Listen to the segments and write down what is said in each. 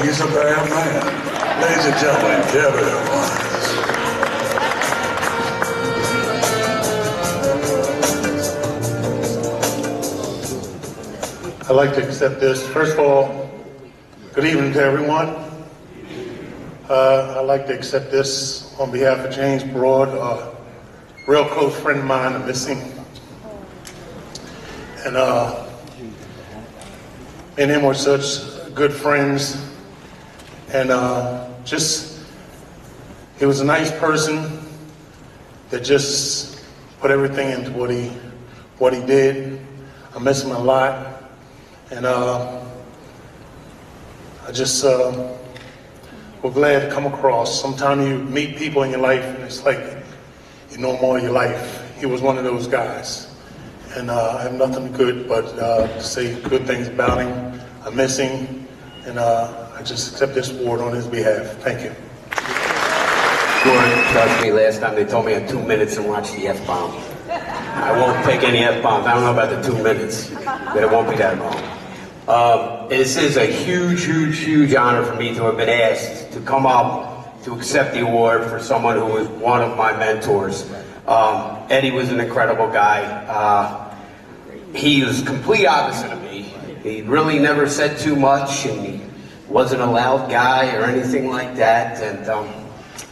he's a bad man. Ladies and gentlemen, Kevin Wise. I'd like to accept this. First of all, good evening to everyone. I'd like to accept this on behalf of James Broad, a real close friend of mine, I'm missing. And me and him were such good friends. And he was a nice person that just put everything into what he did. I miss him a lot. And we're glad to come across. Sometimes you meet people in your life and it's like you know them all your life. He was one of those guys. And I have nothing good but to say good things about him. I miss him. And I just accept this award on his behalf. Thank you. Gordon, trust me, last time they told me I had 2 minutes to watch the F-bomb. I won't take any F-bombs. I don't know about the 2 minutes, but it won't be that long. This is a huge, huge, huge honor for me to have been asked to come up to accept the award for someone who was one of my mentors. Eddie was an incredible guy. He was complete opposite of me. He really never said too much, and he wasn't a loud guy or anything like that. And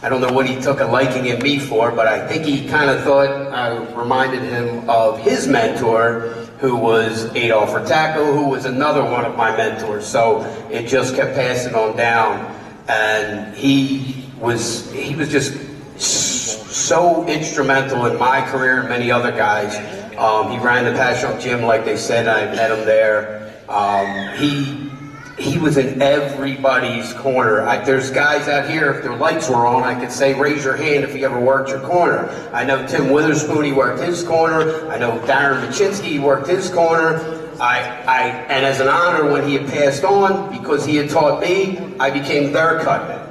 I don't know what he took a liking in me for, but I think he kind of thought I reminded him of his mentor, who was Adolf Rataco, who was another one of my mentors. So it just kept passing on down, and he was just so instrumental in my career and many other guys. He ran the Passion Gym, like they said. I met him there. He was in everybody's corner. There's guys out here, if their lights were on, I could say, raise your hand if you ever worked your corner. I know Tim Witherspoon, he worked his corner. I know Darren Machinsky, he worked his corner. And as an honor, when he had passed on, because he had taught me, I became their cutman.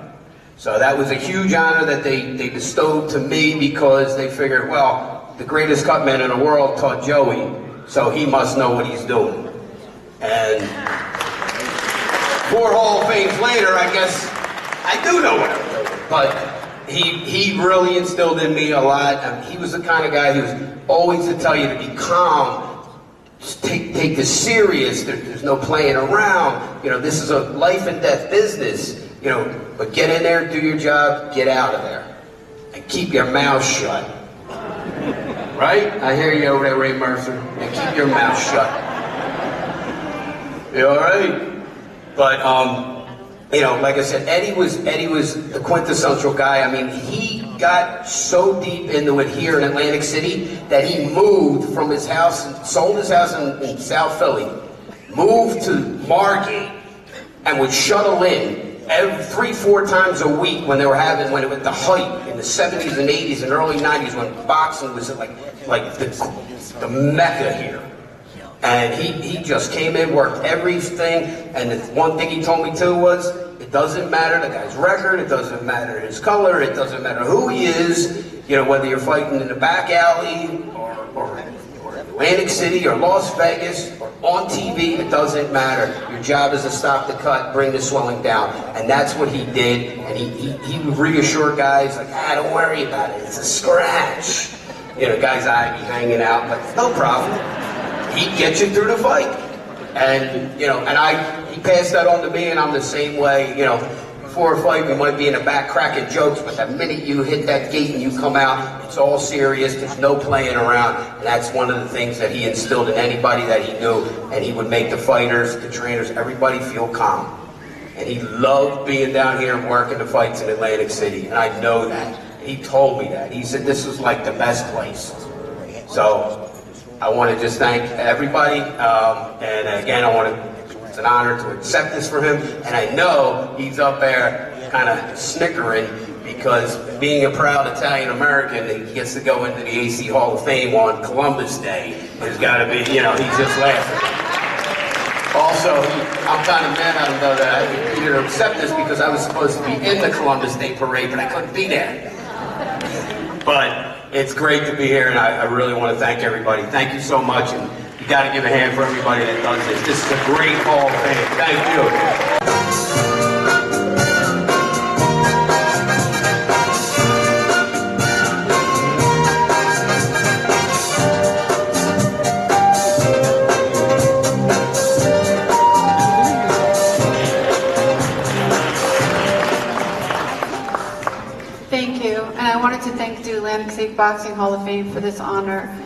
So that was a huge honor that they bestowed to me, because they figured, well, the greatest cutman in the world taught Joey, so he must know what he's doing. And 4 Hall of Fames later, I guess I do know what I'm doing. But he really instilled in me a lot. He was the kind of guy who was always to tell you to be calm, just take this serious. There's no playing around. You know, this is a life and death business. You know, but get in there, do your job, get out of there, and keep your mouth shut. Right? I hear you over there, Ray Mercer. And keep your mouth shut. You all right? But, you know, like I said, Eddie was the quintessential guy. I mean, he got so deep into it here in Atlantic City that he moved from his house, sold his house in South Philly, moved to Margate, and would shuttle in 3-4 times a week when it was the height in the 70s and 80s and early 90s, when boxing was like the mecca here. And he just came in, worked everything, and the one thing he told me too was, it doesn't matter the guy's record, it doesn't matter his color, it doesn't matter who he is, you know, whether you're fighting in the back alley or Atlantic City or Las Vegas or on TV, it doesn't matter. Your job is to stop the cut, bring the swelling down. And that's what he did, and he would reassure guys like, don't worry about it, it's a scratch. You know, guys I'd be hanging out, like, no problem. He'd get you through the fight. And, you know, he passed that on to me, and I'm the same way. You know, before a fight, we might be in the back cracking jokes, but the minute you hit that gate and you come out, it's all serious, there's no playing around. And that's one of the things that he instilled in anybody that he knew. And he would make the fighters, the trainers, everybody feel calm. And he loved being down here and working the fights in Atlantic City, and I know that. He told me that. He said this was like the best place. So I want to just thank everybody, and again, it's an honor to accept this for him, and I know he's up there kind of snickering, because being a proud Italian-American, he gets to go into the AC Hall of Fame on Columbus Day. There's got to be, you know, he's just laughing. Also, I'm kind of mad at him, though, that I didn't accept this, because I was supposed to be in the Columbus Day Parade, but I couldn't be there. But it's great to be here, and I really want to thank everybody. Thank you so much, and you got to give a hand for everybody that does this. This is a great Hall of Fame. Thank you. wanted to thank the Atlantic City Boxing Hall of Fame for this honor.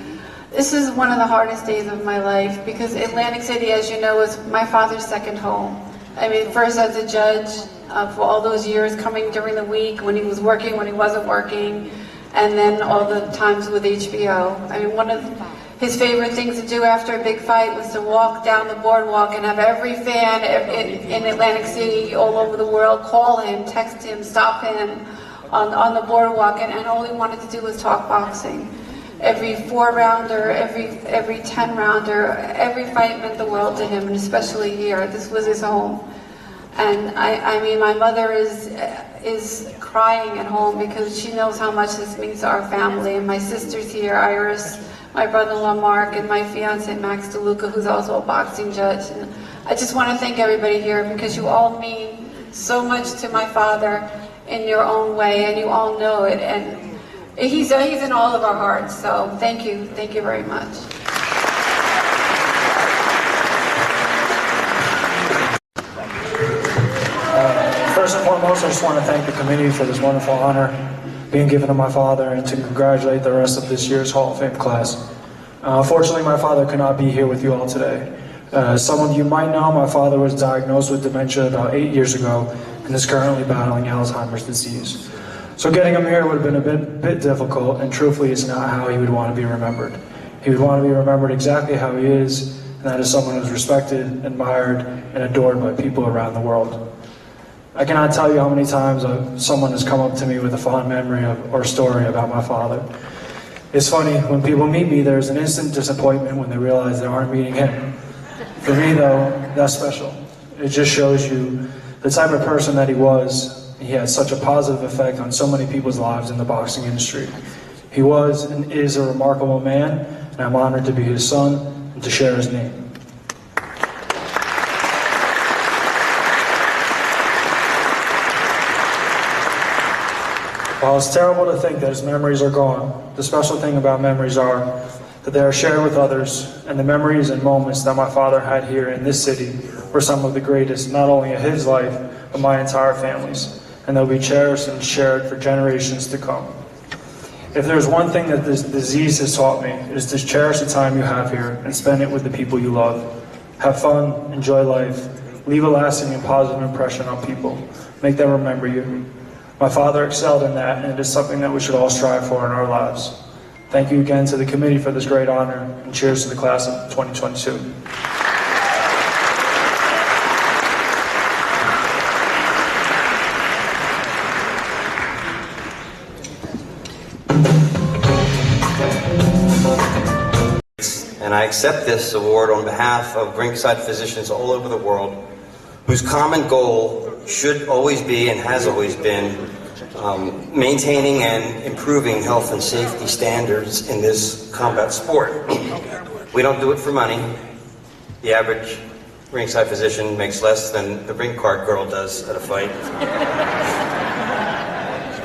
This is one of the hardest days of my life because Atlantic City, as you know, is my father's second home. I mean, first as a judge for all those years, coming during the week when he was working, when he wasn't working, and then all the times with HBO. I mean, one of his favorite things to do after a big fight was to walk down the boardwalk and have every fan in Atlantic City, all over the world, call him, text him, stop him on the boardwalk, and all he wanted to do was talk boxing. Every 4-rounder, every 10-rounder, every fight meant the world to him, and especially here. This was his home. And I mean, my mother is crying at home because she knows how much this means to our family. And my sister's here, Iris, my brother-in-law Mark, and my fiance Max DeLuca, who's also a boxing judge. And I just want to thank everybody here because you all mean so much to my father in your own way, and you all know it. And he's in all of our hearts. So thank you very much. First and foremost, I just want to thank the committee for this wonderful honor being given to my father and to congratulate the rest of this year's Hall of Fame class. Unfortunately, my father could not be here with you all today. Some of you might know my father was diagnosed with dementia about 8 years ago and is currently battling Alzheimer's disease. So getting him here would have been a bit difficult, and truthfully, it's not how he would want to be remembered. He would want to be remembered exactly how he is, and that is someone who's respected, admired, and adored by people around the world. I cannot tell you how many times someone has come up to me with a fond memory or story about my father. It's funny, when people meet me, there's an instant disappointment when they realize they aren't meeting him. For me, though, that's special. It just shows you the type of person that he was. He had such a positive effect on so many people's lives in the boxing industry. He was and is a remarkable man, and I'm honored to be his son and to share his name. While it's terrible to think that his memories are gone, the special thing about memories are that they are shared with others, and the memories and moments that my father had here in this city were some of the greatest, not only of his life, but my entire family's, and they'll be cherished and shared for generations to come. If there's one thing that this disease has taught me, it is to cherish the time you have here and spend it with the people you love. Have fun, enjoy life, leave a lasting and positive impression on people, make them remember you. My father excelled in that, and it is something that we should all strive for in our lives. Thank you again to the committee for this great honor, and cheers to the class of 2022. And I accept this award on behalf of ringside physicians all over the world, whose common goal should always be and has always been maintaining and improving health and safety standards in this combat sport. We don't do it for money. The average ringside physician makes less than the ring card girl does at a fight.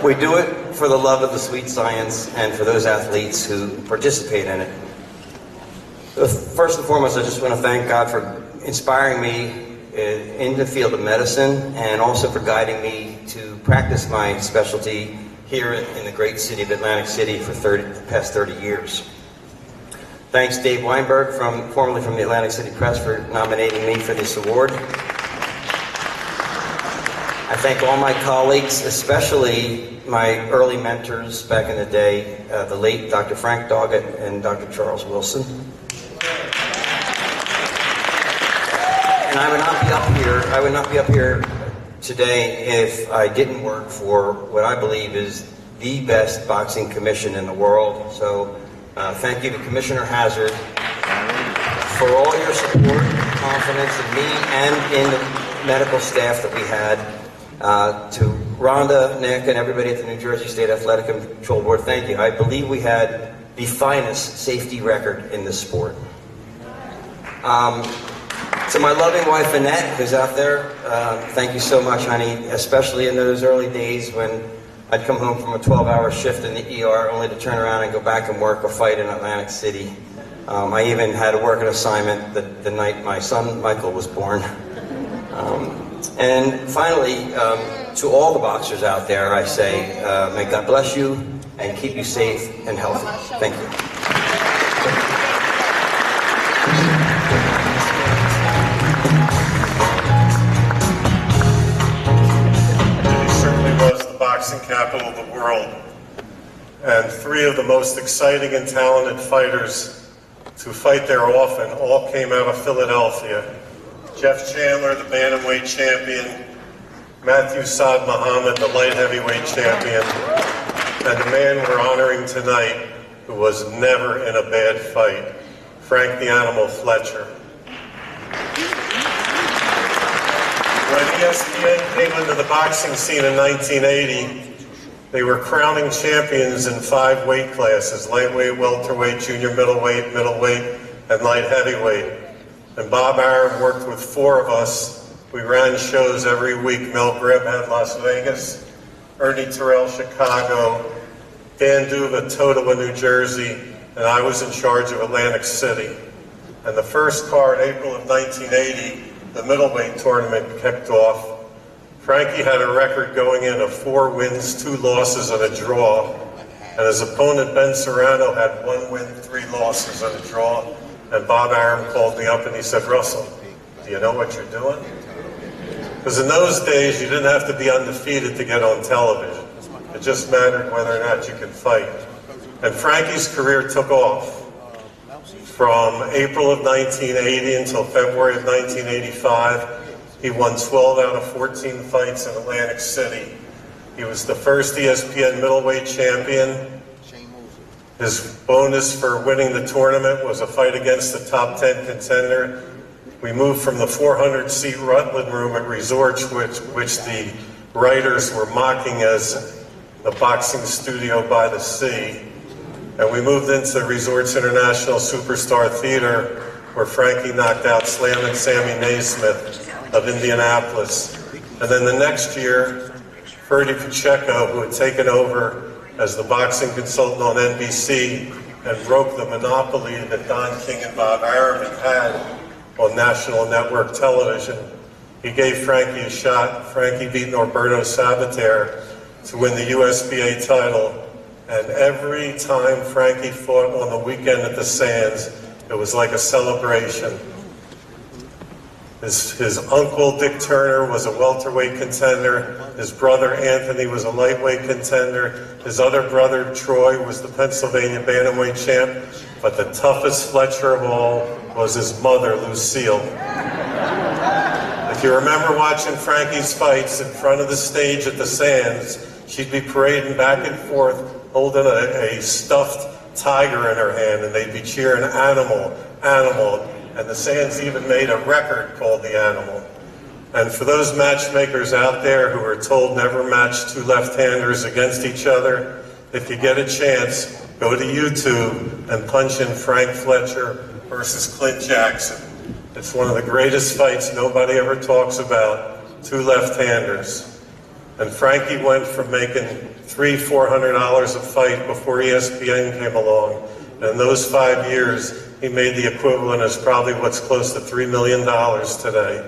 We do it for the love of the sweet science and for those athletes who participate in it. First and foremost, I just want to thank God for inspiring me in the field of medicine, and also for guiding me to practice my specialty here in the great city of Atlantic City for the past 30 years. Thanks Dave Weinberg, formerly from the Atlantic City Press, for nominating me for this award. I thank all my colleagues, especially my early mentors back in the day, the late Dr. Frank Doggett and Dr. Charles Wilson. And I would not be up here today if I didn't work for what I believe is the best boxing commission in the world. So thank you to Commissioner Hazard for all your support and confidence in me and in the medical staff that we had. To Rhonda, Nick, and everybody at the New Jersey State Athletic Control Board, thank you. I believe we had the finest safety record in this sport. To my loving wife, Annette, who's out there, thank you so much, honey, especially in those early days when I'd come home from a 12-hour shift in the ER only to turn around and go back and work a fight in Atlantic City. I even had to work an assignment the night my son, Michael, was born. And finally, to all the boxers out there, I say, may God bless you, and keep you safe and healthy. Thank you. He certainly was the boxing capital of the world, and three of the most exciting and talented fighters to fight there often all came out of Philadelphia. Jeff Chandler, the bantamweight champion, Matthew Saad Muhammad, the light heavyweight champion, and the man we're honoring tonight who was never in a bad fight, Frank the Animal Fletcher. When ESPN came into the boxing scene in 1980, they were crowning champions in 5 weight classes: lightweight, welterweight, junior middleweight, middleweight, and light heavyweight. And Bob Arum worked with 4 of us. We ran shows every week. Mel Greb had Las Vegas, Ernie Terrell, Chicago, Dan Duva, Totowa, New Jersey, and I was in charge of Atlantic City. And the first card, April of 1980, the middleweight tournament kicked off. Frankie had a record going in of 4 wins, 2 losses, and a draw. And his opponent, Ben Serrano, had 1 win, 3 losses, and a draw. And Bob Arum called me up and he said, "Russell, do you know what you're doing?" Because in those days, you didn't have to be undefeated to get on television. It just mattered whether or not you could fight. And Frankie's career took off. From April of 1980 until February of 1985, he won 12 out of 14 fights in Atlantic City. He was the first ESPN middleweight champion. His bonus for winning the tournament was a fight against the top 10 contender. We moved from the 400-seat Rutland Room at Resorts, which the writers were mocking as the boxing studio by the sea. And we moved into Resorts International Superstar Theater, where Frankie knocked out Slamming Sammy Naismith of Indianapolis. And then the next year, Ferdy Pacheco, who had taken over as the boxing consultant on NBC and broke the monopoly that Don King and Bob Arum had on national network television, he gave Frankie a shot. Frankie beat Norberto Sabater to win the USBA title. And every time Frankie fought on the weekend at the Sands, it was like a celebration. His uncle, Dick Turner, was a welterweight contender. His brother, Anthony, was a lightweight contender. His other brother, Troy, was the Pennsylvania bantamweight champ. But the toughest Fletcher of all was his mother, Lucille. If you remember watching Frankie's fights in front of the stage at the Sands, she'd be parading back and forth, holding a stuffed tiger in her hand, and they'd be cheering, "Animal, Animal." And the Sands even made a record called The Animal. And for those matchmakers out there who are told never match 2 left-handers against each other, if you get a chance, go to YouTube and punch in Frank Fletcher versus Clint Jackson. It's one of the greatest fights nobody ever talks about, 2 left-handers. And Frankie went from making $300-400 a fight before ESPN came along. And in those 5 years, he made the equivalent as probably what's close to $3 million today.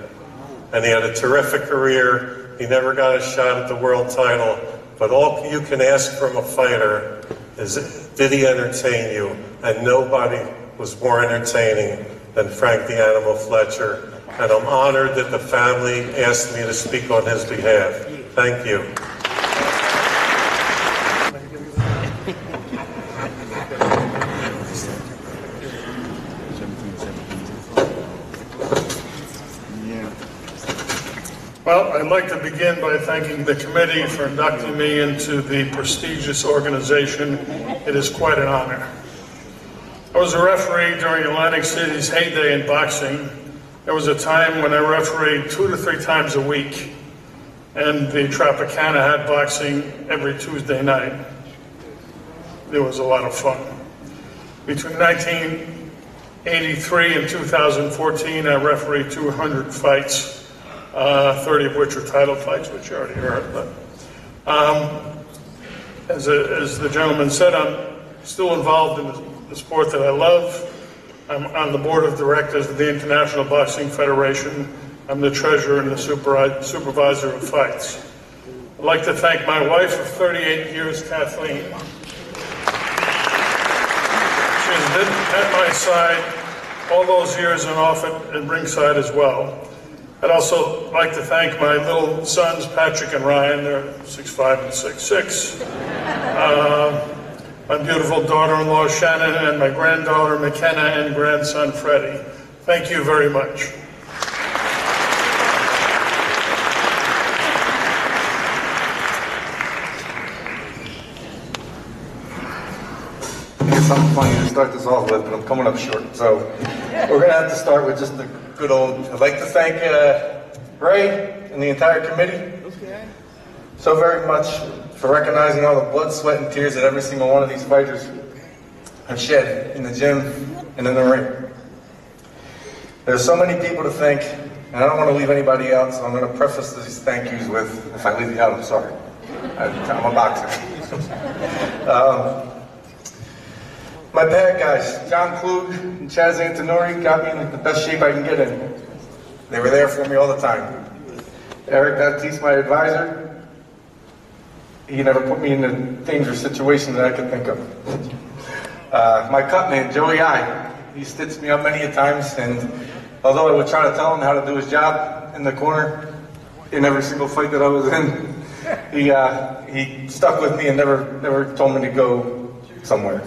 And he had a terrific career. He never got a shot at the world title. But all you can ask from a fighter is, did he entertain you? And nobody was more entertaining than Frank the Animal Fletcher. And I'm honored that the family asked me to speak on his behalf. Thank you. Well, I'd like to begin by thanking the committee for inducting me into the prestigious organization. It is quite an honor. I was a referee during Atlantic City's heyday in boxing. There was a time when I refereed 2 to 3 times a week, and the Tropicana had boxing every Tuesday night. It was a lot of fun. Between 1983 and 2014, I refereed 200 fights. 30 of which are title fights, which you already heard. But as the gentleman said, I'm still involved in the sport that I love. I'm on the board of directors of the International Boxing Federation. I'm the treasurer and the supervisor of fights. I'd like to thank my wife of 38 years, Kathleen, She's been at my side all those years and off at ringside as well. I'd also like to thank my little sons, Patrick and Ryan. They're 6'5" and 6'6". My beautiful daughter-in-law, Shannon, and my granddaughter, McKenna, and grandson, Freddie. Thank you very much. Something funny to start this off with, but I'm coming up short. So we're going to have to start with just the good old... I'd like to thank Ray and the entire committee so very much for recognizing all the blood, sweat, and tears that every single one of these fighters have shed in the gym and in the ring. There's so many people to thank, and I don't want to leave anybody out, so I'm going to preface these thank yous with, if I leave you out, I'm sorry. I'm a boxer. My bad guys, John Klug and Chaz Antonori, got me in the best shape I can get in. They were there for me all the time. Eric Baptiste, my advisor, he never put me in a dangerous situation that I could think of. My cut man, Joey I, he stitched me up many a times, and although I would try to tell him how to do his job in the corner in every single fight that I was in, he stuck with me and never told me to go somewhere.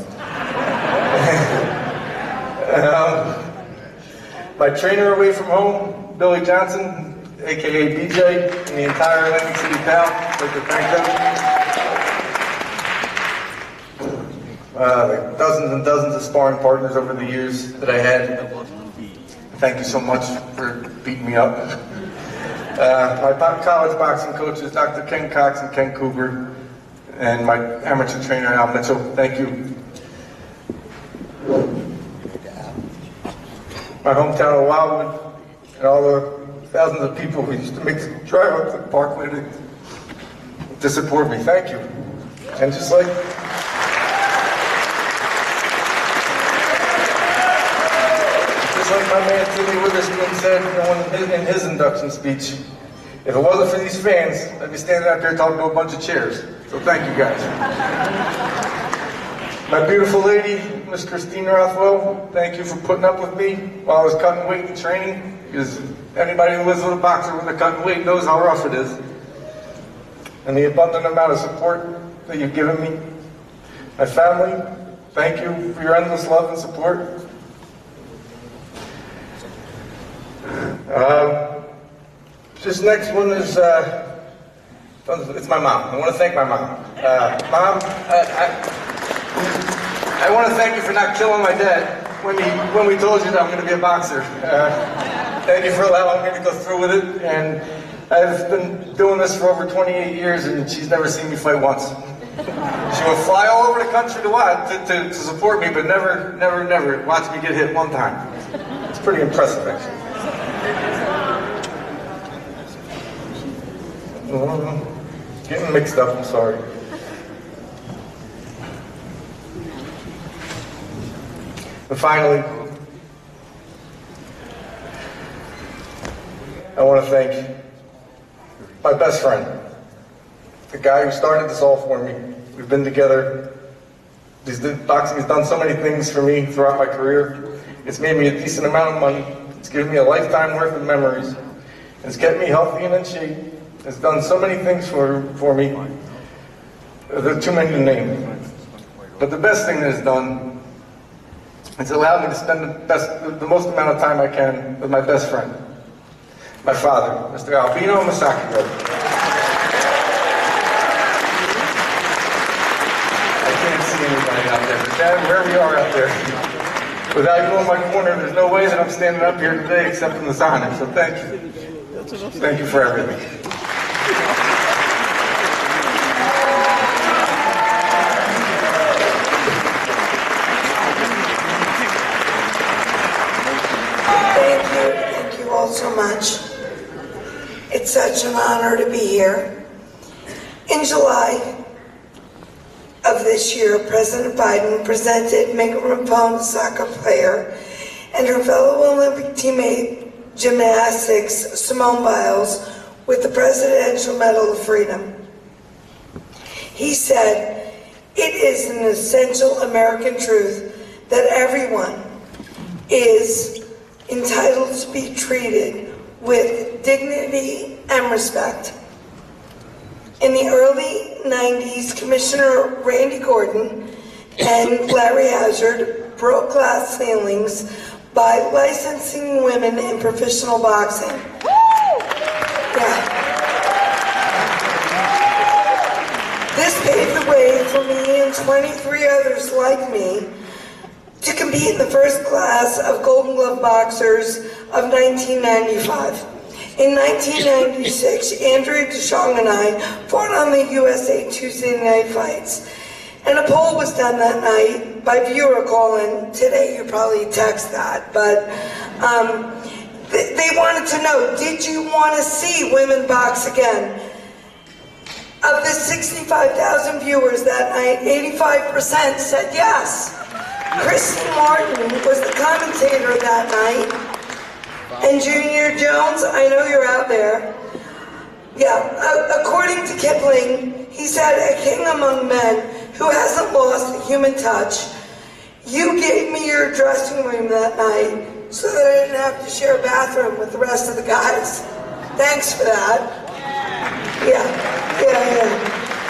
My trainer away from home, Billy Johnson, aka BJ, and the entire Lennox City Pal, I'd like to thank them. Dozens and dozens of sparring partners over the years that I had. Thank you so much for beating me up. My college boxing coaches, Dr. Ken Cox and Ken Cooper, and my amateur trainer, Al Mitchell, thank you. My hometown of Wildwood, and all the thousands of people who used to make the drive up to the Parkway to support me. Thank you. And just like my man Timmy Witherspoon said in his induction speech, if it wasn't for these fans, I'd be standing out there talking to a bunch of chairs. So thank you guys. My beautiful lady, Miss Christine Rothwell, thank you for putting up with me while I was cutting weight and training, because anybody who lives with a boxer with a cutting weight knows how rough it is. And the abundant amount of support that you've given me. My family, thank you for your endless love and support. This next one is, it's my mom. I want to thank my mom. Mom, I want to thank you for not killing my dad when we told you that I'm going to be a boxer. Thank you for allowing me to go through with it. And I've been doing this for over 28 years, and she's never seen me fight once. She would fly all over the country to support me, but never watch me get hit one time. It's pretty impressive, actually. Getting mixed up, I'm sorry. And finally, I want to thank my best friend, the guy who started this all for me. We've been together. Boxing has done so many things for me throughout my career. It's made me a decent amount of money. It's given me a lifetime worth of memories. It's kept me healthy and in shape. It's done so many things for me. There are too many to name. But the best thing that it's done, it's allowed me to spend the most amount of time I can with my best friend, my father, Mr. Albino Mussachio. I can't see anybody out there, but Dad, where we are out there. Without you in my corner, there's no way that I'm standing up here today except in this honor, so thank you. Thank you for everything. Thank you all so much. It's such an honor to be here. In July of this year, President Biden presented Megan Rapone, a soccer player, and her fellow Olympic teammate, gymnastics, Simone Biles, with the Presidential Medal of Freedom. He said, "It is an essential American truth that everyone is entitled to be treated with dignity and respect. In the early 90s, Commissioner Randy Gordon and Larry Hazard broke glass ceilings by licensing women in professional boxing. Yeah. This paved the way for me and 23 others like me to compete in the first class of Golden Glove boxers of 1995. In 1996, Andrea DeShong and I fought on the USA Tuesday Night Fights. And a poll was done that night by viewer call-in. Today you probably text that, but they wanted to know, did you want to see women box again? Of the 65,000 viewers that night, 85% said yes. Christy Martin was the commentator that night. And Junior Jones, I know you're out there. Yeah, according to Kipling, he said, a king among men who hasn't lost the human touch. You gave me your dressing room that night so that I didn't have to share a bathroom with the rest of the guys. Thanks for that. Yeah.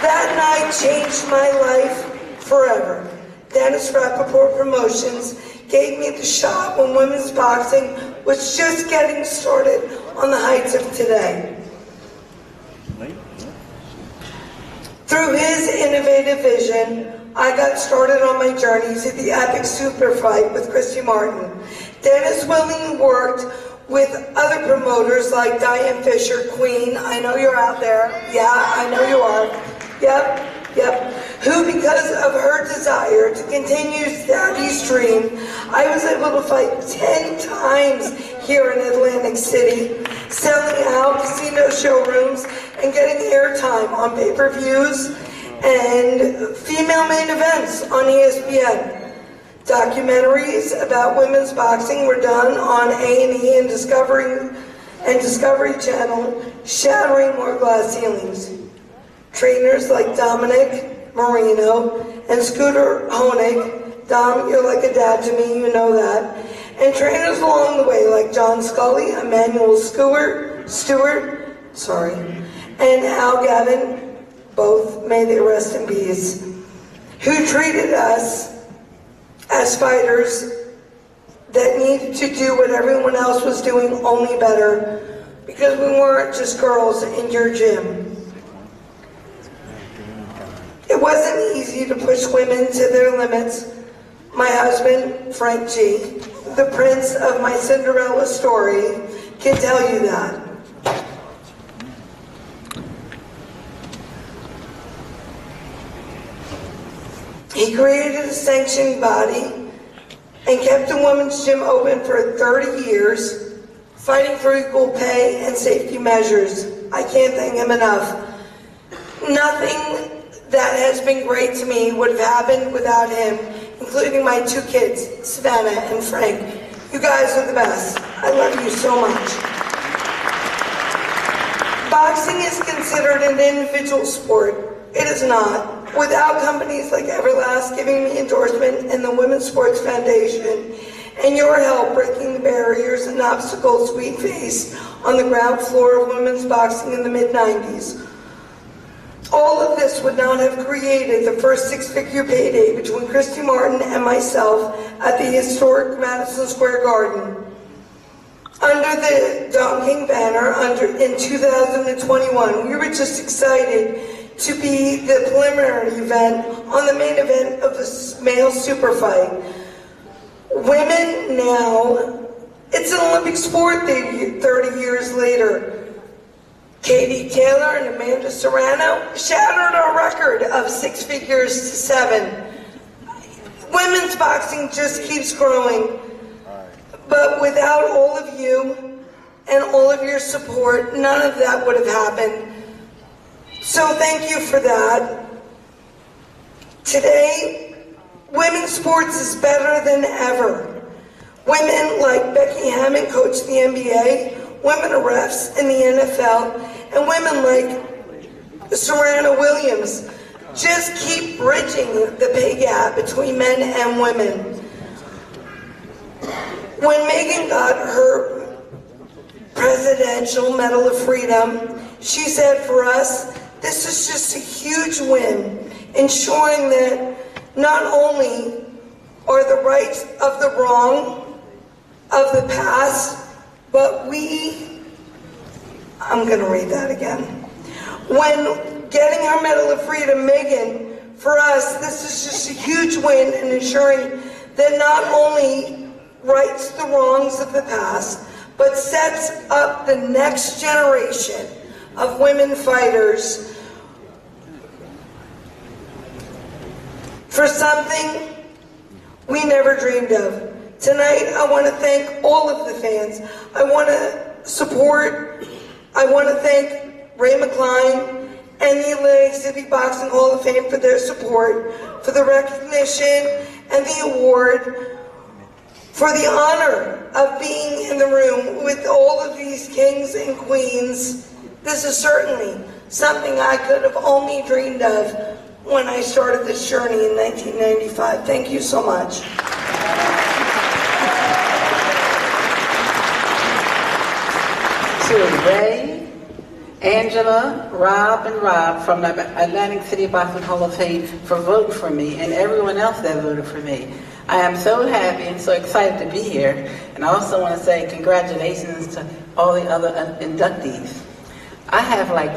That night changed my life forever. Dennis Rappaport Promotions gave me the shot when women's boxing was just getting started on the heights of today. Through his innovative vision, I got started on my journey to the epic super fight with Christy Martin. Dennis willingly worked with other promoters like Diane Fisher, Queen, I know you're out there. Yeah, I know you are. Yep. Who, because of her desire to continue Daddy's dream, I was able to fight 10 times here in Atlantic City, selling out casino showrooms and getting airtime on pay-per-views and female main events on ESPN. Documentaries about women's boxing were done on A&E and Discovery Channel, shattering more glass ceilings. Trainers like Domenic, Marino, and Scooter Honig. Dom, you're like a dad to me, you know that. And trainers along the way like John Scully, Emmanuel Stewart, and Al Gavin, both may they rest in peace, who treated us as fighters that needed to do what everyone else was doing, only better, because we weren't just girls in your gym. It wasn't easy to push women to their limits. My husband, Frank G., the prince of my Cinderella story, can tell you that. He created a sanctioning body and kept the women's gym open for 30 years, fighting for equal pay and safety measures. I can't thank him enough. Nothing that has been great to me would have happened without him, including my 2 kids, Savannah and Frank. You guys are the best. I love you so much. Boxing is considered an individual sport. It is not. Without companies like Everlast giving me endorsement and the Women's Sports Foundation, and your help breaking the barriers and obstacles we face on the ground floor of women's boxing in the mid-90s. All of this would not have created the first 6-figure payday between Christy Martin and myself at the historic Madison Square Garden. Under the Don King banner in 2021, we were just excited to be the preliminary event on the main event of the male super fight. Women now, it's an Olympic sport 30 years later. Katie Taylor and Amanda Serrano shattered our record of 6 figures to 7. Women's boxing just keeps growing. But without all of you and all of your support, none of that would have happened. So thank you for that. Today, women's sports is better than ever. Women like Becky Hammond coach the NBA, women are refs in the NFL, and women like Serena Williams just keep bridging the pay gap between men and women. When Megan got her Presidential Medal of Freedom, she said for us, this is just a huge win, ensuring that not only are the rights of the wrong of the past, but I'm going to read that again. When getting her Medal of Freedom, Megan, for us, this is just a huge win in ensuring that not only rights the wrongs of the past, but sets up the next generation of women fighters for something we never dreamed of. Tonight, I want to thank all of the fans. I want to thank Ray McCline and the Atlantic City Boxing Hall of Fame for their support, for the recognition and the award, for the honor of being in the room with all of these kings and queens. This is certainly something I could have only dreamed of when I started this journey in 1995. Thank you so much. To Ray, Angela, Rob, and Rob from the Atlantic City Boxing Hall of Fame for voting for me, and everyone else that voted for me. I am so happy and so excited to be here, and I also want to say congratulations to all the other inductees. I have like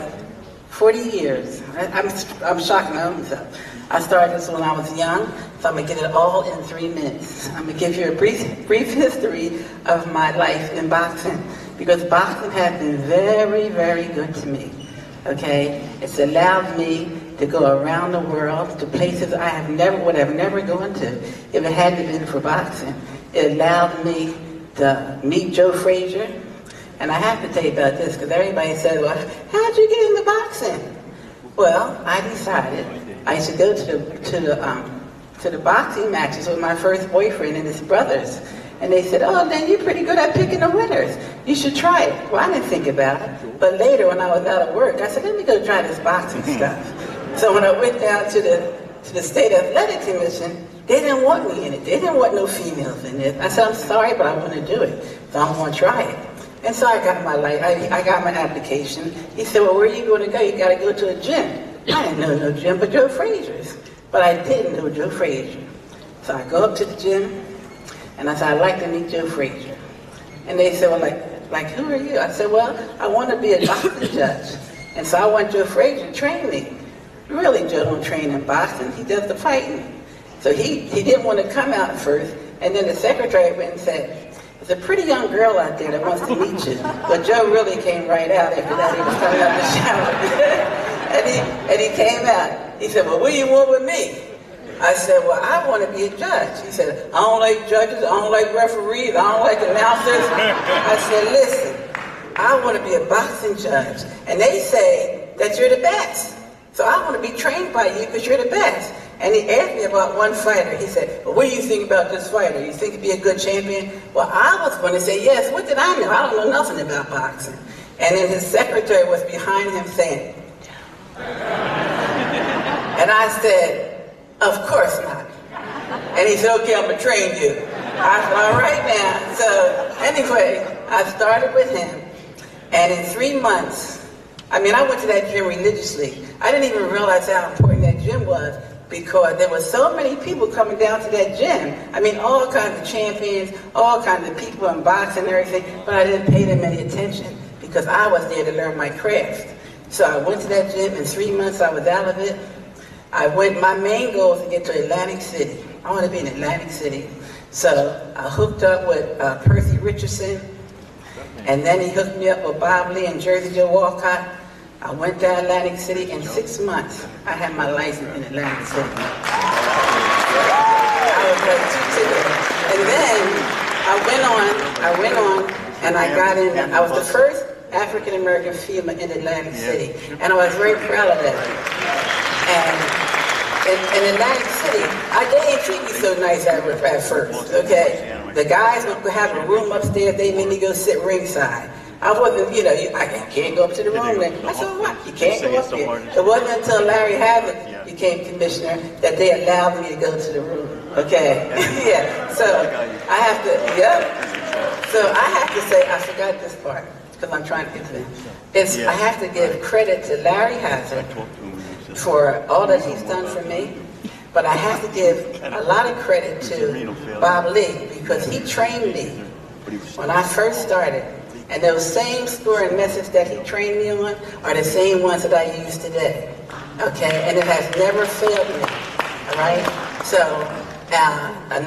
40 years. I'm shocked my own self. I started this when I was young, so I'm going to get it all in 3 minutes. I'm going to give you a brief history of my life in boxing, because boxing has been very, very good to me, okay? It's allowed me to go around the world to places I would have never gone to if it hadn't been for boxing. It allowed me to meet Joe Frazier, and I have to tell you about this because everybody says, well, how'd you get into boxing? Well, I decided I should go to the boxing matches with my first boyfriend and his brothers. And they said, oh, then you're pretty good at picking the winners. You should try it. Well, I didn't think about it. But later, when I was out of work, I said, let me go try this boxing stuff. So when I went down to the State Athletic Commission, they didn't want me in it. They didn't want no females in it. I said, I'm sorry, but I want to do it. So I'm going to try it. And so I got I got my application. He said, well, where are you going to go? You got to go to a gym. I didn't know no gym but Joe Frazier's. But I didn't know Joe Frazier. So I go up to the gym, and I said, I'd like to meet Joe Frazier. And they said, well, like who are you? I said, well, I want to be a boxing judge. And so I want Joe Frazier to train me. Really, Joe don't train in boxing. He does the fighting. So he didn't want to come out first. And then the secretary went and said, there's a pretty young girl out there that wants to meet you. But Joe really came right out after that. He was coming out of the shower. and he came out. He said, well, what do you want with me? I said, well, I want to be a judge. He said, I don't like judges, I don't like referees, I don't like announcers. I said, listen, I want to be a boxing judge. And they say that you're the best. So I want to be trained by you because you're the best. And he asked me about one fighter. He said, well, what do you think about this fighter? You think he'd be a good champion? Well, I was going to say, yes. What did I know? I don't know nothing about boxing. And then his secretary was behind him saying, and I said, of course not. And he said, okay, I'm going to train you. I said, all right now. So anyway, I started with him. And in 3 months, I went to that gym religiously. I didn't even realize how important that gym was because there were so many people coming down to that gym. All kinds of champions, all kinds of people in boxing and everything, but I didn't pay them any attention because I was there to learn my craft. So I went to that gym. In 3 months, I was out of it. My main goal was to get to Atlantic City. I want to be in Atlantic City. So I hooked up with Percy Richardson, and then he hooked me up with Bob Lee and Jersey Joe Walcott. I went to Atlantic City. In 6 months, I had my license in Atlantic City. I was like, and then I went on, and I got in. I was the first African-American female in Atlantic City, and I was very proud of that. And in Atlantic City, they didn't treat me so nice at first, okay? The guys would have a room upstairs, they made me go sit ringside. I wasn't, you can't go up to the room. I said, what? You can't go up here. It wasn't until Larry Hazard became commissioner that they allowed me to go to the room. Okay, yeah. So I have to, So I have to say, I forgot this part because I'm trying to get to it. I have to give credit to Larry Hazard for all that he's done for me. But I have to give a lot of credit to Bob Lee because he trained me when I first started. And those same score and methods that he trained me on are the same ones that I use today. Okay, and it has never failed me. All right. So I'm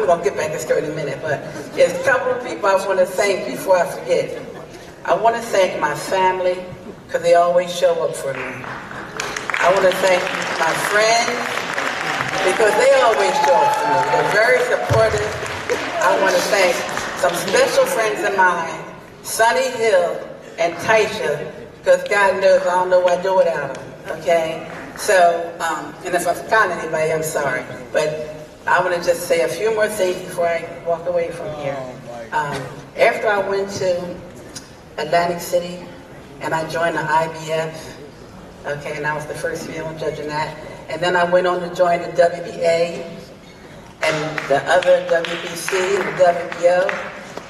gonna get back to this story in a minute, but there's a couple of people I want to thank before I forget. I want to thank my family because they always show up for me. I want to thank my friends because they always show up for me. They're very supportive. I want to thank some special friends of mine, Sonny Hill and Taisha, because God knows I don't know what I'd do without them. Okay? So, and if I forgot anybody, I'm sorry. But I want to just say a few more things before I walk away from here. After I went to Atlantic City and I joined the IBF, okay, and I was the first female judge in that. And then I went on to join the WBA and the other WBC and the WBO.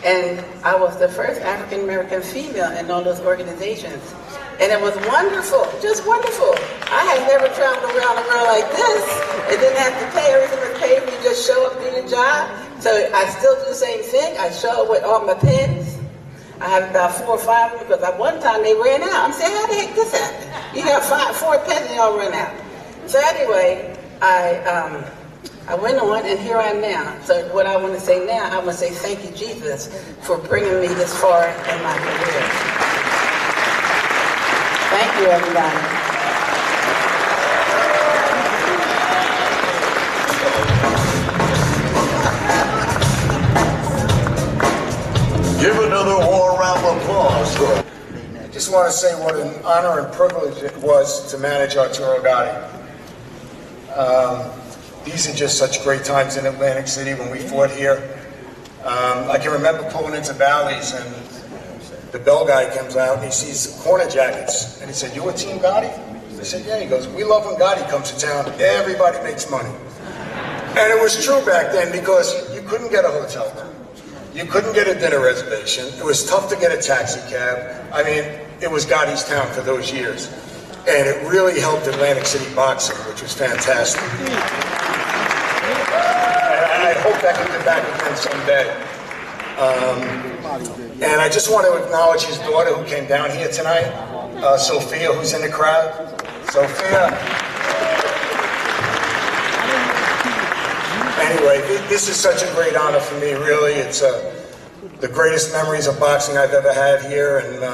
And I was the first African-American female in all those organizations. And it was wonderful, just wonderful. I had never traveled around the world like this. It didn't have to pay, everything was paid for you, just show up, do your job. So I still do the same thing. I show up with all my pens. I have about 4 or 5 of them because at one time they ran out. I'm saying, how the heck this happened? You have 4 pens and they all ran out. So anyway, I went on and here I am now. So what I want to say now, I want to say thank you, Jesus, for bringing me this far in my career. Thank you, everybody. Give another warm round of applause. I just want to say what an honor and privilege it was to manage Arturo Gatti. These are just such great times in Atlantic City when we fought here. I can remember pulling into Bally's and the bell guy comes out and he sees corner jackets and he said, "You a Team Gotti?" I said, "Yeah." He goes, "We love when Gotti comes to town. Everybody makes money." And it was true back then because you couldn't get a hotel room. You couldn't get a dinner reservation. It was tough to get a taxi cab. I mean, it was Gotti's town for those years. And it really helped Atlantic City boxing, which was fantastic. And I hope I can get back again someday. And I just want to acknowledge his daughter who came down here tonight, Sophia, who's in the crowd. Sophia. Anyway, this is such a great honor for me, really. It's the greatest memories of boxing I've ever had here, and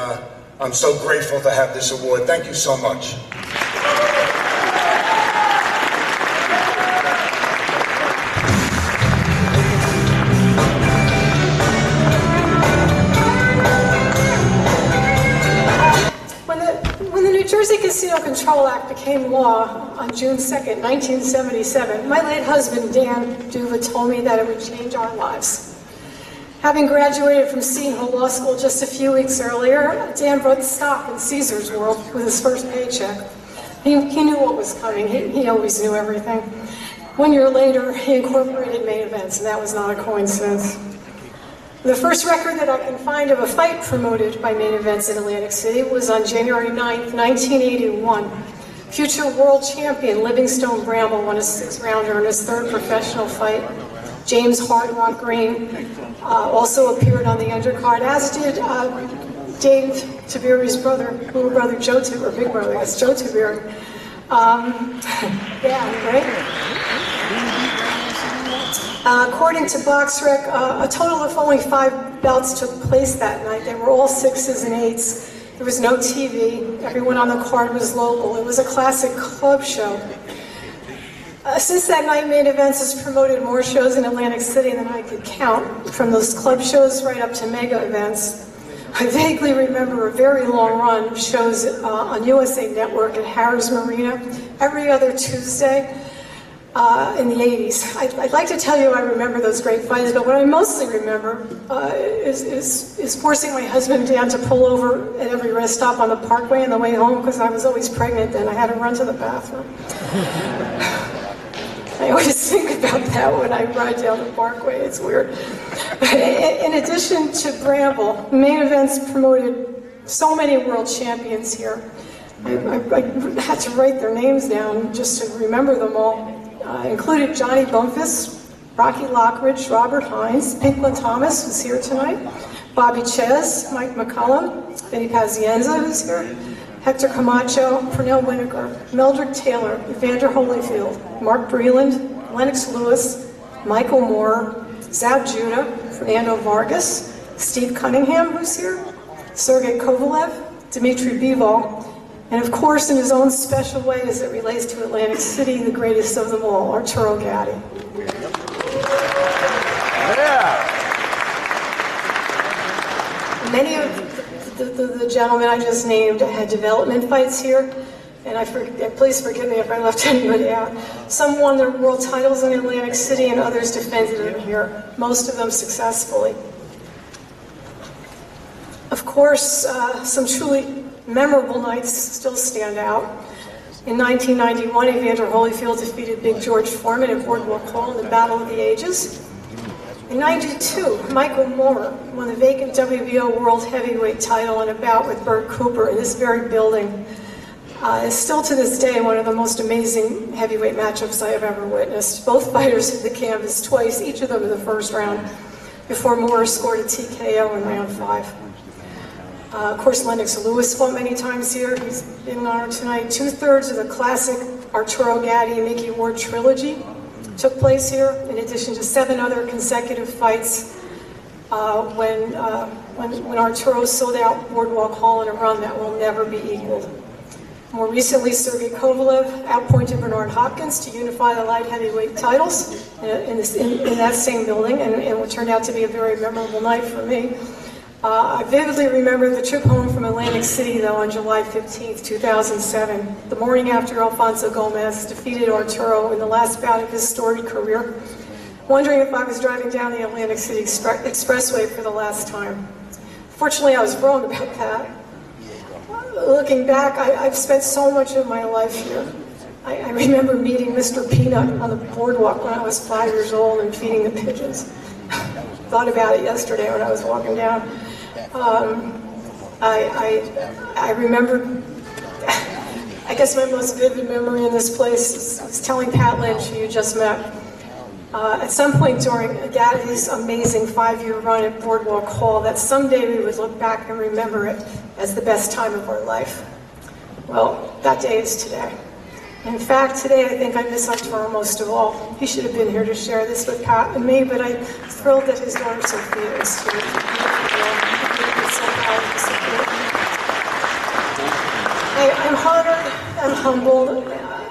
I'm so grateful to have this award. Thank you so much. When the New Jersey Casino Control Act became law on June 2nd, 1977, my late husband, Dan Duva, told me that it would change our lives. Having graduated from Seton Hall Law School just a few weeks earlier, Dan brought stock in César's world with his first paycheck. He knew what was coming. He always knew everything. 1 year later, he incorporated Main Events, and that was not a coincidence. The first record that I can find of a fight promoted by Main Events in Atlantic City was on January 9th, 1981. Future world champion Livingstone Bramble won a 6-rounder in his 3rd professional fight. James Hard Rock Green also appeared on the undercard, as did Dave Tiberi's brother, little brother Joe Tiberi, or big brother, that's Joe Tiberi. Yeah, right? According to BoxRec, a total of only 5 bouts took place that night. They were all 6s and 8s. There was no TV. Everyone on the card was local. It was a classic club show. Since that night, Main Events has promoted more shows in Atlantic City than I could count, from those club shows right up to mega events. I vaguely remember a very long run of shows on USA Network at Harrah's Marina every other Tuesday. in the 80s. I'd like to tell you I remember those great fights, but what I mostly remember is forcing my husband Dan to pull over at every rest stop on the Parkway on the way home because I was always pregnant then. I had to run to the bathroom. I always think about that when I ride down the Parkway. It's weird. In addition to Bramble, main events promoted so many world champions here. I had to write their names down just to remember them all. Included Johnny Bumphus, Rocky Lockridge, Robert Hines, Pinklin Thomas, who's here tonight, Bobby Ches, Mike McCullum, Vinny Pazienza, who's here, Hector Camacho, Pernell Winiger, Meldrick Taylor, Evander Holyfield, Mark Breland, Lennox Lewis, Michael Moore, Zab Judah, Fernando Vargas, Steve Cunningham, who's here, Sergey Kovalev, Dmitry Bivol, and of course, in his own special way as it relates to Atlantic City, the greatest of them all, Arturo Gatti. Yeah. Many of the gentlemen I just named had development fights here, and please forgive me if I left anybody out. Some won their world titles in Atlantic City and others defended them here, most of them successfully. Of course, some truly memorable nights still stand out. In 1991, Evander Holyfield defeated Big George Foreman at Boardwalk Hall in the Battle of the Ages. In 92, Michael Moore won the vacant WBO World Heavyweight title in a bout with Bert Cooper in this very building. It's still to this day one of the most amazing heavyweight matchups I have ever witnessed. Both fighters hit the canvas twice, each of them in the first round, before Moore scored a TKO in round 5. Of course, Lennox Lewis fought many times here. He's in honor tonight. 2/3 of the classic Arturo Gatti and Mickey Ward trilogy took place here, in addition to 7 other consecutive fights when Arturo sold out Boardwalk Hall in a run that will never be equaled. More recently, Sergey Kovalev outpointed Bernard Hopkins to unify the light heavyweight titles in that same building, and what turned out to be a very memorable night for me. I vividly remember the trip home from Atlantic City, though, on July 15th, 2007, the morning after Alfonso Gomez defeated Arturo in the last bout of his storied career, wondering if I was driving down the Atlantic City Expressway for the last time. Fortunately, I was wrong about that. Looking back, I've spent so much of my life here. I remember meeting Mr. Peanut on the boardwalk when I was 5 years old and feeding the pigeons. Thought about it yesterday when I was walking down. I remember, I guess my most vivid memory in this place is telling Pat Lynch, who you just met, at some point during Gatti's amazing 5-year run at Boardwalk Hall, that someday we would look back and remember it as the best time of our life. Well, that day is today. In fact, today I think I miss Arturo most of all. He should have been here to share this with Pat and me, but I'm thrilled that his daughter Sophia is here. I'm honored, I'm humbled,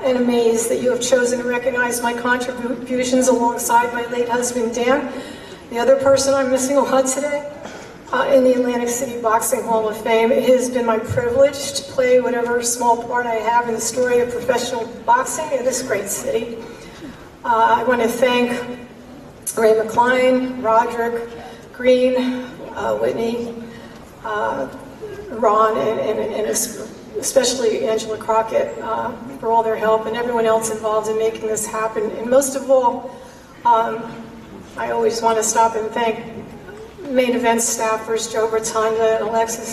and amazed that you have chosen to recognize my contributions alongside my late husband Dan, the other person I'm missing a lot today, in the Atlantic City Boxing Hall of Fame. It has been my privilege to play whatever small part I have in the story of professional boxing in this great city. I want to thank Ray McCline, Roderick, Green, Whitney, Ron, and especially Angela Crockett for all their help, and everyone else involved in making this happen. And most of all, I always want to stop and thank main event staffers Joe Rotunda and Alexis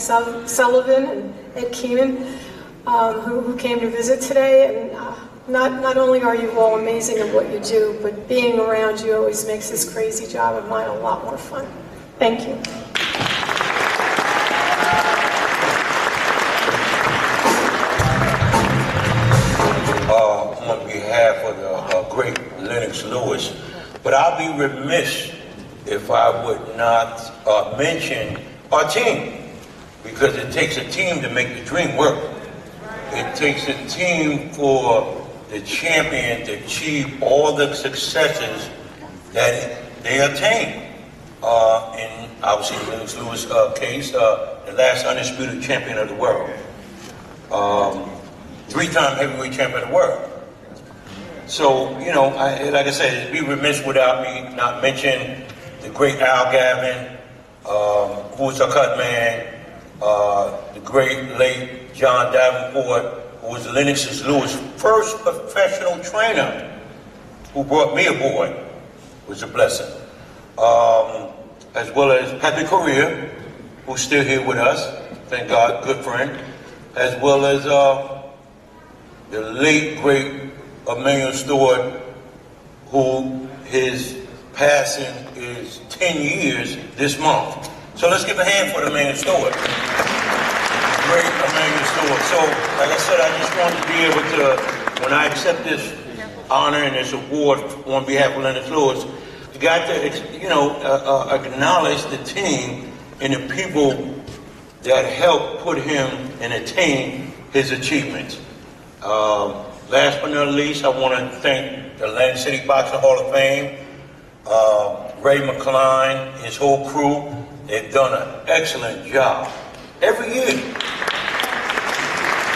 Sullivan and Ed Keenan, who came to visit today. And not only are you all amazing at what you do, but being around you always makes this crazy job of mine a lot more fun. Thank you. On behalf of the great Lennox Lewis, but I'll be remiss if I would not mention our team, because it takes a team to make the dream work. It takes a team for the champion to achieve all the successes that they attain. In obviously Lennox Lewis' case, the last undisputed champion of the world, 3-time heavyweight champion of the world. So, you know, like I said, it'd be remiss without me not mentioning the great Al Gavin, who was a cut man, the great late John Davenport, who was Lennox's first professional trainer, who brought me aboard, was a blessing. As well as Pepe Correa, who's still here with us, thank God, good friend, as well as the late, great Emmanuel Stewart, who his passing is 10 years this month. So let's give a hand for Emmanuel Stewart. Great Emmanuel Stewart. So, like I said, I just wanted to be able to, when I accept this honor and this award on behalf of Lennox Lewis, I got to, you know, acknowledge the team and the people that helped put him and attain his achievements. Last but not least, I want to thank the Atlantic City Boxing Hall of Fame, Ray McCline, his whole crew. They've done an excellent job. Every year.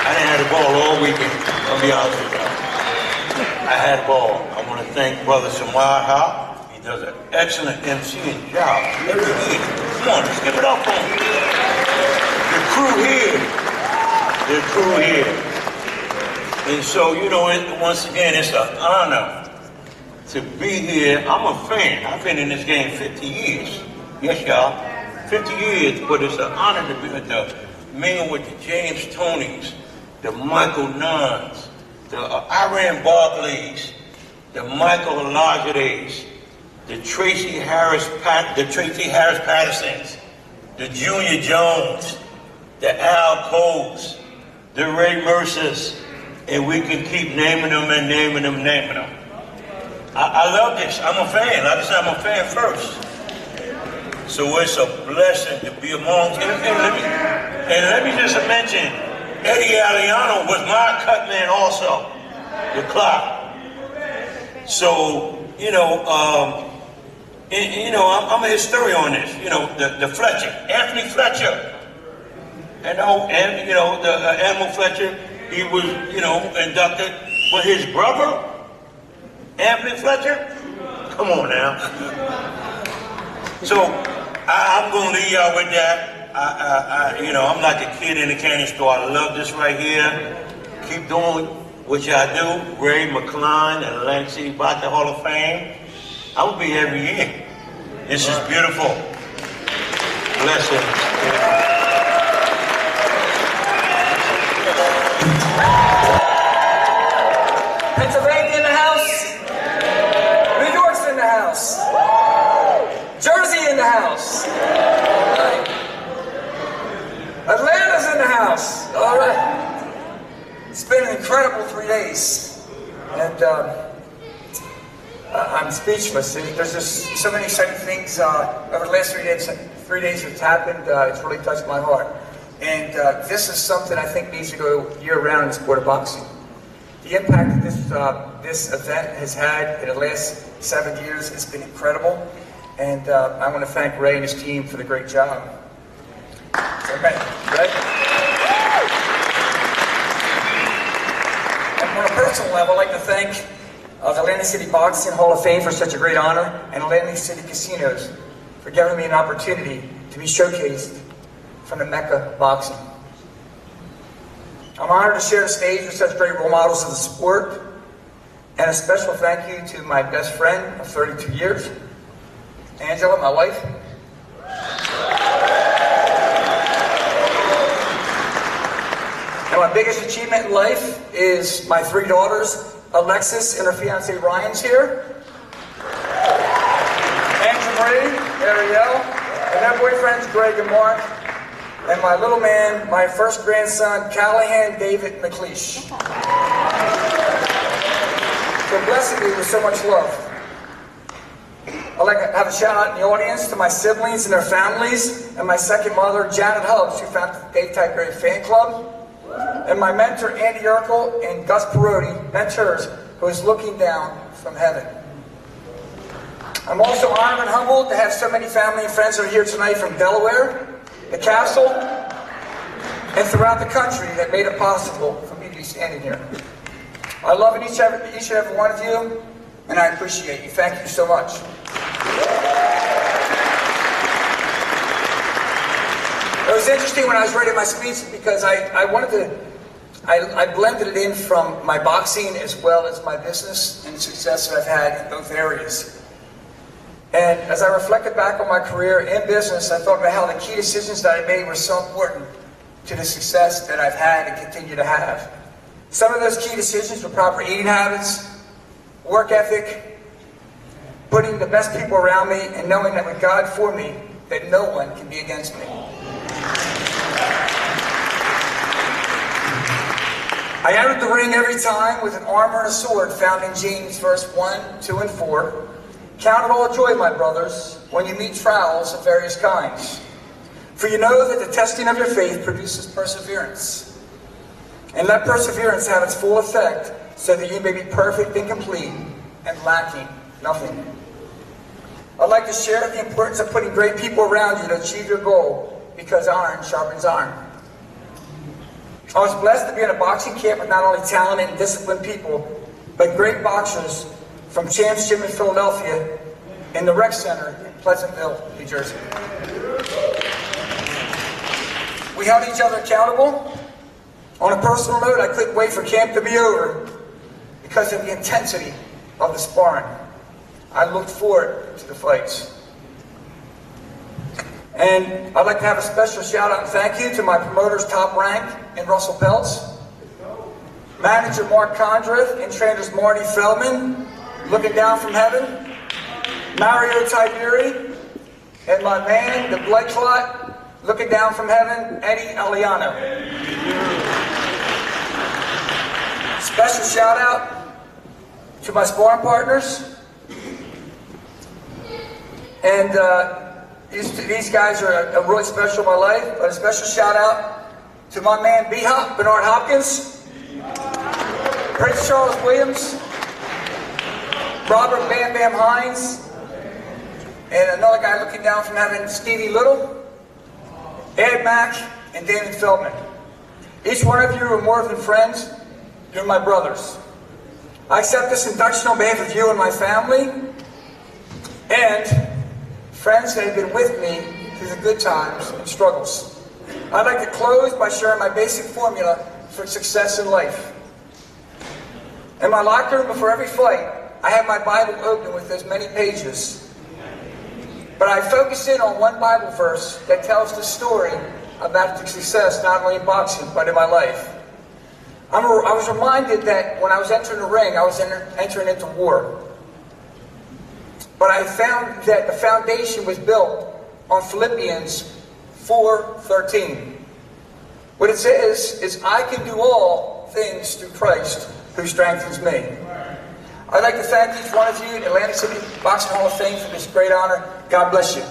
I didn't have the ball all weekend, I'll be honest with you. I had a ball. I want to thank Brother Samad. He does an excellent emceeing job every year. Come on, let's give it up for him. The crew here. And so, you know, once again, it's an honor to be here. I'm a fan. I've been in this game 50 years. Yes, y'all. 50 years, but it's an honor to be to mingle with the James Toneys, the Michael Nunns, the Iran Barclays, the Michael Elijahs, the Tracy Harris Pattersons, the Junior Jones, the Al Coles, the Ray Mercers, and we can keep naming them and naming them. I love this. I'm a fan. Like I said, I'm a fan first. So it's a blessing to be amongst. And let me just mention, Eddie Aliano was my cut man also, the clock. So, you know, I'm a historian on this. You know, the Fletcher, Anthony Fletcher, and you know, the Animal Fletcher, he was, you know, inducted. But his brother, Anthony Fletcher, come on now. So I'm going to leave y'all with that. You know, I'm like a kid in a candy store. I love this right here. Keep doing what y'all do. Ray McCline and Atlantic City Boxing Hall of Fame. I will be here every year. This is beautiful. Blessings. Pennsylvania in the house. New York's in the house. Jersey in the house. Atlanta's in the house. All right. It's been an incredible 3 days. And I'm speechless. There's just so many exciting things over the last 3 days that's happened. It's really touched my heart. And this is something I think needs to go year-round in the sport of boxing. The impact that this event has had in the last 7 years has been incredible. And I want to thank Ray and his team for the great job. So, Ray. And on a personal level, I'd like to thank the Atlantic City Boxing Hall of Fame for such a great honor, and Atlantic City Casinos for giving me an opportunity to be showcased from the Mecca of boxing. I'm honored to share the stage with such great role models of the sport, and a special thank you to my best friend of 32 years, Angela, my wife. And my biggest achievement in life is my 3 daughters, Alexis and her fiance Ryan's here, Angela Marie, Ariel, and their boyfriends Greg and Mark, and my little man, my first grandson, Callahan David McLeish. For blessing me with so much love. I'd like to have a shout out in the audience to my siblings and their families, and my second mother, Janet Hubbs, who founded the Dave Type Fan Club, and my mentor, Andy Urkel, and Gus Perotti, mentors, who is looking down from heaven. I'm also honored and humbled to have so many family and friends that are here tonight from Delaware, the Castle, and throughout the country that made it possible for me to be standing here. I love each and every one of you, and I appreciate you. Thank you so much. It was interesting when I was writing my speech because I blended it in from my boxing as well as my business and success that I've had in both areas. And as I reflected back on my career in business, I thought about how the key decisions that I made were so important to the success that I've had and continue to have. Some of those key decisions were proper eating habits, work ethic, putting the best people around me, and knowing that with God for me, that no one can be against me. I entered the ring every time with an armor and a sword found in James verse 1, 2, and 4. Count it all joy, my brothers, when you meet trials of various kinds. For you know that the testing of your faith produces perseverance. And let perseverance have its full effect, so that you may be perfect and complete and lacking nothing. I'd like to share the importance of putting great people around you to achieve your goal, because iron sharpens iron. I was blessed to be in a boxing camp with not only talented and disciplined people, but great boxers from Champs Gym in Philadelphia and the Rec Center in Pleasantville, New Jersey. We held each other accountable. On a personal note, I couldn't wait for camp to be over because of the intensity of the sparring. I looked forward to the fights. And I'd like to have a special shout out and thank you to my promoters Top Rank and Russell Peltz, manager Mark Condriff and trainers Marty Feldman, looking down from heaven, Mario Tiberi, and my man, the blood clot, looking down from heaven, Eddie Aliano. Special shout out to my sparring partners, and these guys are really special in my life. But a special shout out to my man B-Hop, Bernard Hopkins, Prince Charles Williams, Robert Bam Bam Hines, and another guy looking down from heaven, Stevie Little, Ed Mack, and David Feldman. Each one of you are more than friends. You're my brothers. I accept this induction on behalf of you and my family, and friends that have been with me through the good times and struggles. I'd like to close by sharing my basic formula for success in life. In my locker room before every fight, I have my Bible open with as many pages. But I focus in on one Bible verse that tells the story about the success not only in boxing, but in my life. I was reminded that when I was entering the ring, I was entering into war. But I found that the foundation was built on Philippians 4:13. What it says is, I can do all things through Christ who strengthens me. I'd like to thank each one of you in Atlantic City Boxing Hall of Fame for this great honor. God bless you.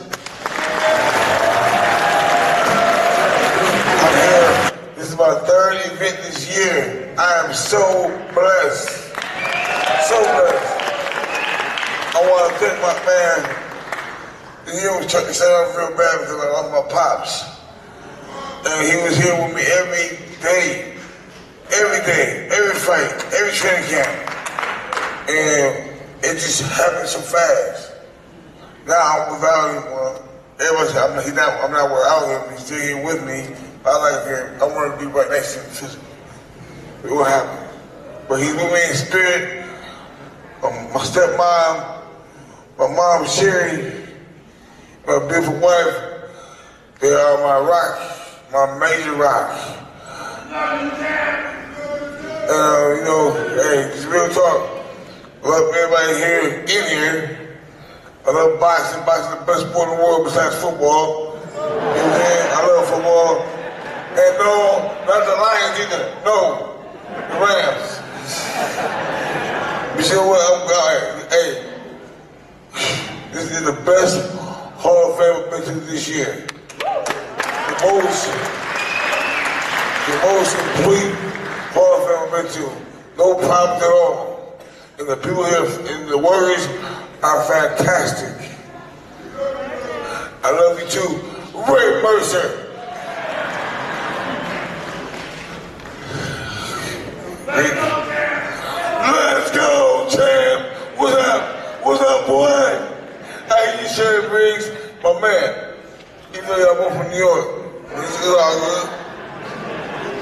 I'm here. This is my third event this year. I am so blessed. So blessed. I want to thank my man. He was trying to set up real bad because I lost my pops. And he was here with me every day, every fight, every training camp. And it just happened so fast. Now I'm without him. Everybody said, I'm not without him. He's still here with me. I like him. I want to be right next to him physically. It will happen. But he's with me in spirit. My stepmom, my mom Sherry, my beautiful wife, they are my rock, my major rock. You know, hey, it's real talk. I love everybody here, in here. I love boxing. Boxing is the best sport in the world besides football. You know what I'm saying? I love football. And no, not the Lions either. No, the Rams. You see what I'm going? Hey, this is the best Hall of Fame I've been to this year. The most complete Hall of Fame I've been to. No problems at all. And the people here in the words are fantastic. I love you too. Ray Mercer.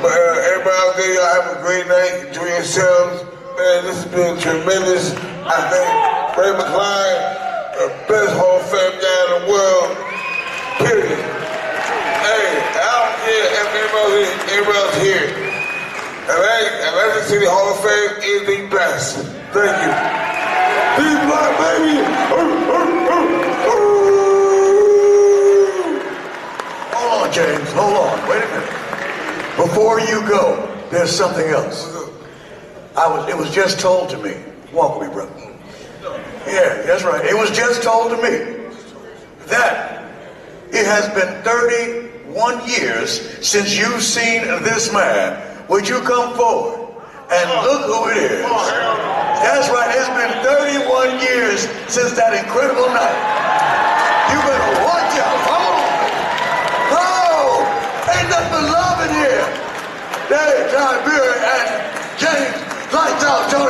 But everybody out there, y'all have a great night. Enjoy yourselves. Man, this has been tremendous. I think Ray McCline, the best Hall of Fame guy in the world, period. Hey, I don't care if anybody else here. Atlantic City Hall of Fame is the best. Thank you. Be black, baby. Hold on, James. Hold on. Wait a minute. Before you go, there's something else. It was just told to me. Walk with me, brother. Yeah, that's right. It was just told to me that it has been 31 years since you've seen this man. Would you come forward and look who it is? That's right. It's been 31 years since that incredible night. You better watch out. Come on. Oh, ain't nothing but love in here. Hey, Tiberi and James, lights out, Toney.